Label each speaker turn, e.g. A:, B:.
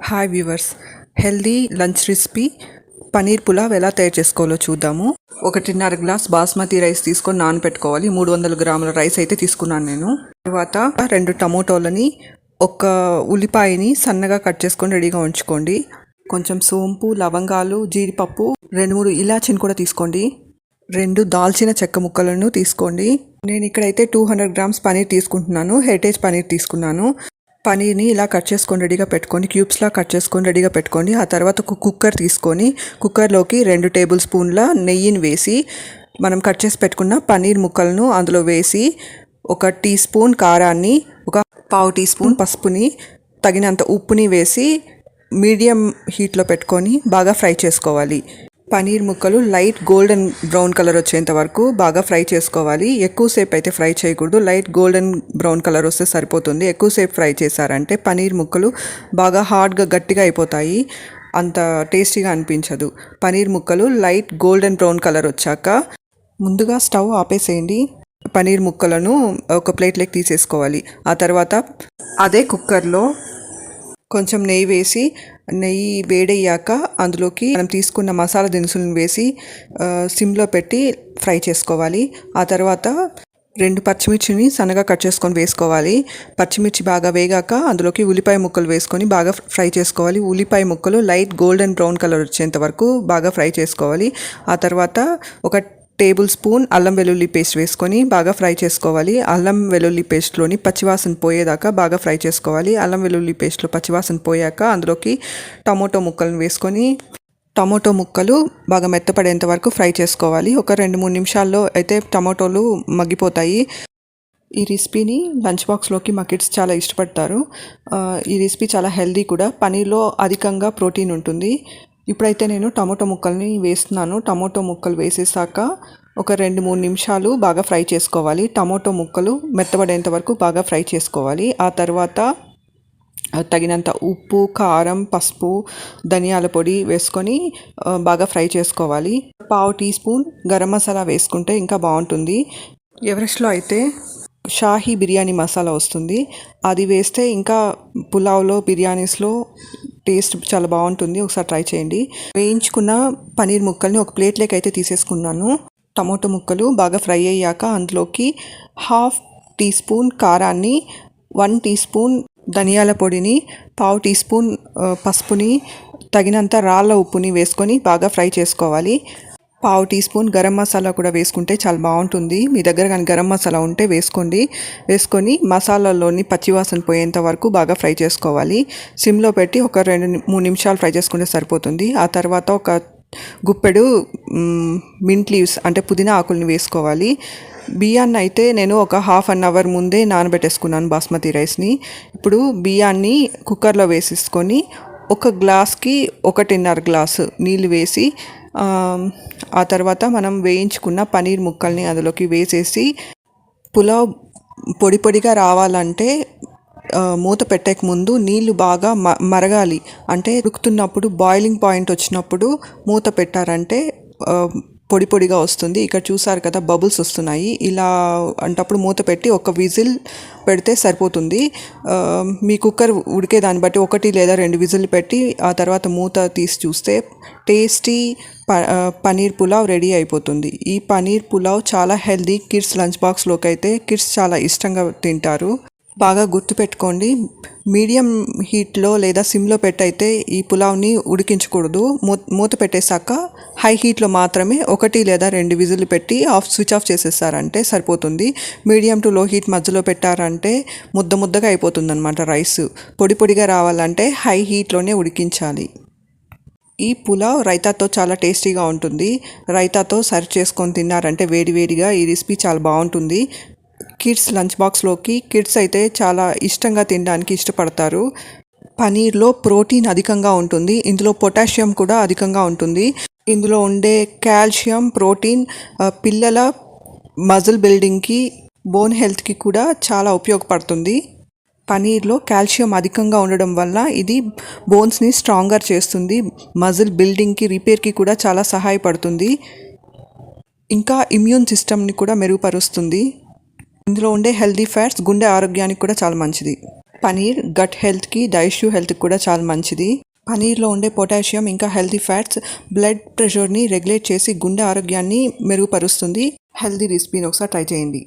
A: Hi viewers, healthy lunch recipe paneer pulao ఎలా తయారు చేసుకోవాలో చూద్దాము. 1.5 గ్లాస్ బాస్మతి రైస్ తీసుకొని నానబెట్టుకోవాలి. 300 గ్రాముల రైస్ అయితే తీసుకున్నాను నేను. తర్వాత 2 టమోటోలని, ఒక ఉల్లిపాయని సన్నగా కట్ చేసుకొని రెడీగా ఉంచుకోండి. కొంచెం సోంపు, లవంగాలు, జీడిపప్పు, 2-3 ఇలాచీని కూడా తీసుకోండి. 2 దాల్చిన చెక్క ముక్కలను తీసుకోండి. నేను ఇక్కడైతే 200 గ్రామ్స్ పనీర్ తీసుకుంటున్నాను. హెరిటేజ్ పనీర్ తీసుకున్నాను. పనీర్ని ఇలా కట్ చేసుకొని రెడీగా పెట్టుకోండి. క్యూబ్స్లా కట్ చేసుకొని రెడీగా పెట్టుకోండి. ఆ తర్వాత ఒక కుక్కర్ తీసుకొని కుక్కర్లోకి 2 టేబుల్ స్పూన్ల నెయ్యిని వేసి మనం కట్ చేసి పెట్టుకున్న పనీర్ ముక్కలను అందులో వేసి 1 టీ స్పూన్ కారాన్ని, 1/4 టీ స్పూన్ పసుపుని, తగినంత ఉప్పుని వేసి మీడియం హీట్లో పెట్టుకొని బాగా ఫ్రై చేసుకోవాలి. పనీర్ ముక్కలు లైట్ గోల్డెన్ బ్రౌన్ కలర్ వచ్చేంత వరకు బాగా ఫ్రై చేసుకోవాలి. ఎక్కువసేపు అయితే ఫ్రై చేయకూడదు. లైట్ గోల్డెన్ బ్రౌన్ కలర్ వస్తే సరిపోతుంది. ఎక్కువసేపు ఫ్రై చేశారంటే పనీర్ ముక్కలు బాగా హార్డ్గా గట్టిగా అయిపోతాయి, అంత టేస్టీగా అనిపించదు. పనీర్ ముక్కలు లైట్ గోల్డెన్ బ్రౌన్ కలర్ వచ్చాక ముందుగా స్టవ్ ఆపేసేయండి. పనీర్ ముక్కలను ఒక ప్లేట్లోకి తీసేసుకోవాలి. ఆ తర్వాత అదే కుక్కర్లో కొంచెం నెయ్యి వేసి, నెయ్యి వేడయ్యాక అందులోకి మనం తీసుకున్న మసాలా దినుసులను వేసి సిమ్లో పెట్టి ఫ్రై చేసుకోవాలి. ఆ తర్వాత 2 పచ్చిమిర్చిని సన్నగా కట్ చేసుకొని వేసుకోవాలి. పచ్చిమిర్చి బాగా వేగాక అందులోకి ఉల్లిపాయ ముక్కలు వేసుకొని బాగా ఫ్రై చేసుకోవాలి. ఉల్లిపాయ ముక్కలు లైట్ గోల్డెన్ బ్రౌన్ కలర్ వచ్చేంత వరకు బాగా ఫ్రై చేసుకోవాలి. ఆ తర్వాత 1 టేబుల్ స్పూన్ అల్లం వెల్లుల్లి పేస్ట్ వేసుకొని బాగా ఫ్రై చేసుకోవాలి. అల్లం వెల్లుల్లి పేస్ట్లోని పచ్చివాసన పోయేదాకా బాగా ఫ్రై చేసుకోవాలి. అల్లం వెల్లుల్లి పేస్ట్లో పచ్చివాసన పోయాక అందులోకి టమోటో ముక్కలను వేసుకొని టమోటో ముక్కలు బాగా మెత్తపడేంత వరకు ఫ్రై చేసుకోవాలి. ఒక 2-3 నిమిషాల్లో అయితే టమోటోలు మగ్గిపోతాయి. ఈ రెసిపీని లంచ్ బాక్స్లోకి మా కిడ్స్ చాలా ఇష్టపడతారు. ఈ రెసిపీ చాలా హెల్దీ కూడా. పనీర్లో అధికంగా ప్రోటీన్ ఉంటుంది. ఇప్పుడైతే నేను టమోటో ముక్కల్ని వేస్తున్నాను. టమోటో ముక్కలు వేసేసాక ఒక 2-3 నిమిషాలు బాగా ఫ్రై చేసుకోవాలి. టమోటో ముక్కలు మెత్తబడేంత వరకు బాగా ఫ్రై చేసుకోవాలి. ఆ తర్వాత తగినంత ఉప్పు, కారం, పసుపు, ధనియాల పొడి వేసుకొని బాగా ఫ్రై చేసుకోవాలి. 1/2 టీ స్పూన్ గరం మసాలా వేసుకుంటే ఇంకా బాగుంటుంది. ఎవరెస్ట్లో అయితే షాహీ బిర్యానీ మసాలా వస్తుంది, అది వేస్తే ఇంకా పులావ్లో, బిర్యానీస్లో టేస్ట్ చాలా బాగుంటుంది. ఒకసారి ట్రై చేయండి. వేయించుకున్న పనీర్ ముక్కల్ని ఒక ప్లేట్లోకి అయితే తీసేసుకున్నాను. టమోటో ముక్కలు బాగా ఫ్రై అయ్యాక అందులోకి 1/2 టీ స్పూన్ కారాన్ని, 1 టీ స్పూన్ ధనియాల పొడిని, 1/2 టీ స్పూన్ పసుపుని, తగినంత రాళ్ళ ఉప్పుని వేసుకొని బాగా ఫ్రై చేసుకోవాలి. 1/2 టీ స్పూన్ గరం మసాలా కూడా వేసుకుంటే చాలా బాగుంటుంది. మీ దగ్గర కానీ గరం మసాలా ఉంటే వేసుకోండి. వేసుకొని మసాలాలోని పచ్చివాసన పోయేంత వరకు బాగా ఫ్రై చేసుకోవాలి. సిమ్లో పెట్టి ఒక 2-3 నిమిషాలు ఫ్రై చేసుకుంటే సరిపోతుంది. ఆ తర్వాత ఒక గుప్పెడు మింట్ లీవ్స్ అంటే పుదీనా ఆకుల్ని వేసుకోవాలి. బియ్యాన్ని అయితే నేను ఒక 1/2 అవర్ ముందే నానబెట్టేసుకున్నాను బాస్మతి రైస్ని. ఇప్పుడు బియ్యాన్ని కుక్కర్లో వేసేసుకొని ఒక గ్లాస్కి 1.5 గ్లాసు నీళ్ళు వేసి ఆ తర్వాత మనం వేయించుకున్న పనీర్ ముక్కల్ని అందులోకి వేసేసి పులావ్ పొడి పొడిగా రావాలంటే మూత పెట్టక ముందు నీళ్లు బాగా మరగాలి. అంటే ఉడుకుతున్నప్పుడు బాయిలింగ్ పాయింట్ వచ్చినప్పుడు మూత పెట్టారంటే పొడి పొడిగా వస్తుంది. ఇక్కడ చూసారు కదా, బబుల్స్ వస్తున్నాయి. ఇలా అంటప్పుడు మూత పెట్టి ఒక విజిల్ పెడితే సరిపోతుంది. మీ కుక్కర్ ఉడికే దాన్ని బట్టి 1 లేదా 2 విజిల్ పెట్టి ఆ తర్వాత మూత తీసి చూస్తే టేస్టీ పనీర్ పులావ్ రెడీ అయిపోతుంది. ఈ పనీర్ పులావ్ చాలా హెల్దీ. కిడ్స్ లంచ్ బాక్స్లోకి అయితే కిడ్స్ చాలా ఇష్టంగా తింటారు. బాగా గుర్తుపెట్టుకోండి, మీడియం హీట్లో లేదా సిమ్లో పెట్టయితే ఈ పులావ్ని ఉడికించకూడదు. మూత పెట్టేశాక హై హీట్లో మాత్రమే 1 లేదా 2 విజిల్ పెట్టి స్విచ్ ఆఫ్ చేసేసారంటే సరిపోతుంది. మీడియం టు లో హీట్ మధ్యలో పెట్టారంటే ముద్దగా అయిపోతుంది అన్నమాట. రైస్ పొడి పొడిగా రావాలంటే హై హీట్లోనే ఉడికించాలి. ఈ పులావ్ రైతాతో చాలా టేస్టీగా ఉంటుంది. రైతాతో సర్వ్ చేసుకొని తిన్నారంటే వేడివేడిగా ఈ రెసిపీ చాలా బాగుంటుంది. కిడ్స్ లంచ్ బాక్స్లోకి కిడ్స్ అయితే చాలా ఇష్టంగా తినడానికి ఇష్టపడతారు. పనీర్లో ప్రోటీన్ అధికంగా ఉంటుంది. ఇందులో పొటాషియం కూడా అధికంగా ఉంటుంది. ఇందులో ఉండే కాల్షియం, ప్రోటీన్ పిల్లల మజిల్ బిల్డింగ్కి, బోన్ హెల్త్కి కూడా చాలా ఉపయోగపడుతుంది. పనీర్లో కాల్షియం అధికంగా ఉండడం వల్ల ఇది బోన్స్ని స్ట్రాంగర్ చేస్తుంది. మజిల్ బిల్డింగ్కి, రిపేర్కి కూడా చాలా సహాయపడుతుంది. ఇంకా ఇమ్యూన్ సిస్టమ్ని కూడా మెరుగుపరుస్తుంది. ఇందులో ఉండే హెల్దీ ఫ్యాట్స్ గుండె ఆరోగ్యానికి కూడా చాలా మంచిది. పనీర్ గట్ హెల్త్కి, డైజెస్టివ్ హెల్త్కి కూడా చాలా మంచిది. పనీర్లో ఉండే పొటాషియం ఇంకా హెల్తీ ఫ్యాట్స్ బ్లడ్ ప్రెషర్ని రెగ్యులేట్ చేసి గుండె ఆరోగ్యాన్ని మెరుగుపరుస్తుంది. హెల్తీ రెసిపీని ఒకసారి ట్రై చేయండి.